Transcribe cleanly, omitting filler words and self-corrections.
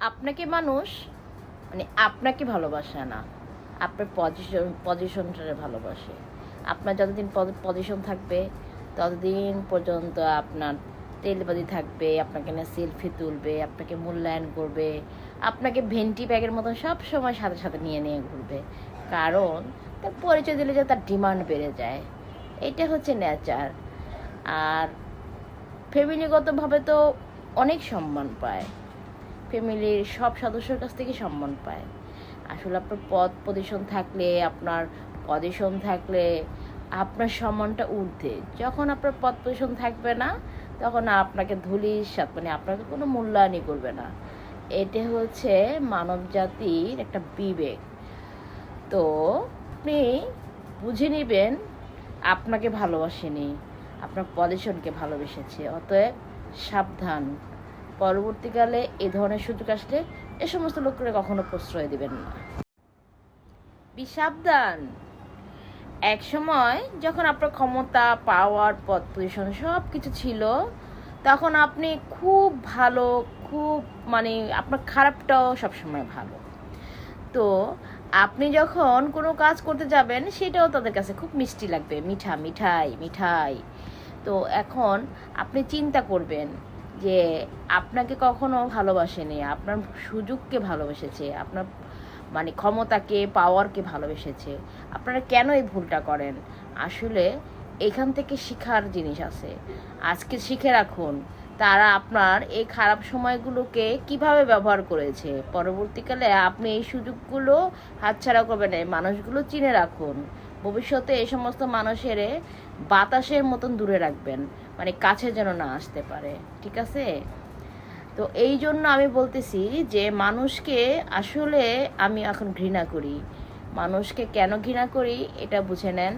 আপনাকে মানুষ মানে আপনাকে ভালোবাসে না, আপনার পজিশনটারে ভালোবাসে। আপনার যতদিন পজিশন থাকবে ততদিন পর্যন্ত আপনার তেলবাজি থাকবে, আপনাকে না সেলফি তুলবে, আপনাকে মূল্যায়ন করবে, আপনাকে ভেন্টি ব্যাগের মতো সব সময় সাথে সাথে নিয়ে নিয়ে ঘুরবে। কারণ তার পরিচয় দিলে যে তার ডিমান্ড বেড়ে যায়, এটা হচ্ছে নেচার। আর ফ্যামিলিগতভাবে তো অনেক সম্মান পায়, ফ্যামিলির সব সদস্যর কাছ থেকে সম্মান পায়। আসলে আপনার পজিশন থাকলে আপনার সম্মানটা ঊর্ধ্বে। যখন আপনার পজিশন থাকবে না, তখন আপনাকে ধুলির সাথে মানে আপনাকে কোনো মূল্যায়নই করবে না। এটা হচ্ছে মানব জাতির একটা বিবেক। তো আপনি বুঝে নেবেন আপনাকে ভালোবাসেনি, আপনার পজিশনকে ভালোবেসেছে। অতএব সাবধান, পরবর্তীকালে এ ধরনের সুযোগ আসলে এ সমস্ত লোককে কখনো প্রশ্রয় দিবেন না। সাবধান। এক সময় যখন আপনার ক্ষমতা, পাওয়ার, পদ পজিশন সব কিছু ছিল, তখন আপনি খুব ভালো, খুব মানে আপনার খারাপটাও সবসময় ভালো। তো আপনি যখন কোনো কাজ করতে যাবেন সেটাও তাদের কাছে খুব মিষ্টি লাগবে, মিঠাই মিঠাই। তো এখন আপনি চিন্তা করবেন যে আপনাকে কখনো ভালোবাসেনি, আপনার সুযোগকে ভালোবেসেছে, আপনার মানে ক্ষমতাকে, পাওয়ারকে ভালোবেসেছে। আপনারা কেন এই ভুলটা করেন? আসলে এখান থেকে শেখার জিনিস আছে। আজকে শিখে রাখুন তারা আপনার এই খারাপ সময়গুলোকে কিভাবে ব্যবহার করেছে। পরবর্তীকালে আপনি এই সুযোগগুলো হাতছাড়া করবেন না। এই মানুষগুলো চিনে রাখুন। ভবিষ্যতে এই সমস্ত মানুষের বাতাসের মতন দূরে রাখবেন, মানে কাছে যেন না আসতে পারে। ঠিক আছে? তো এই জন্য আমি বলতেছি যে মানুষকে আসলে আমি এখন ঘৃণা করি। মানুষকে কেন ঘৃণা করি এটা বুঝে নেন।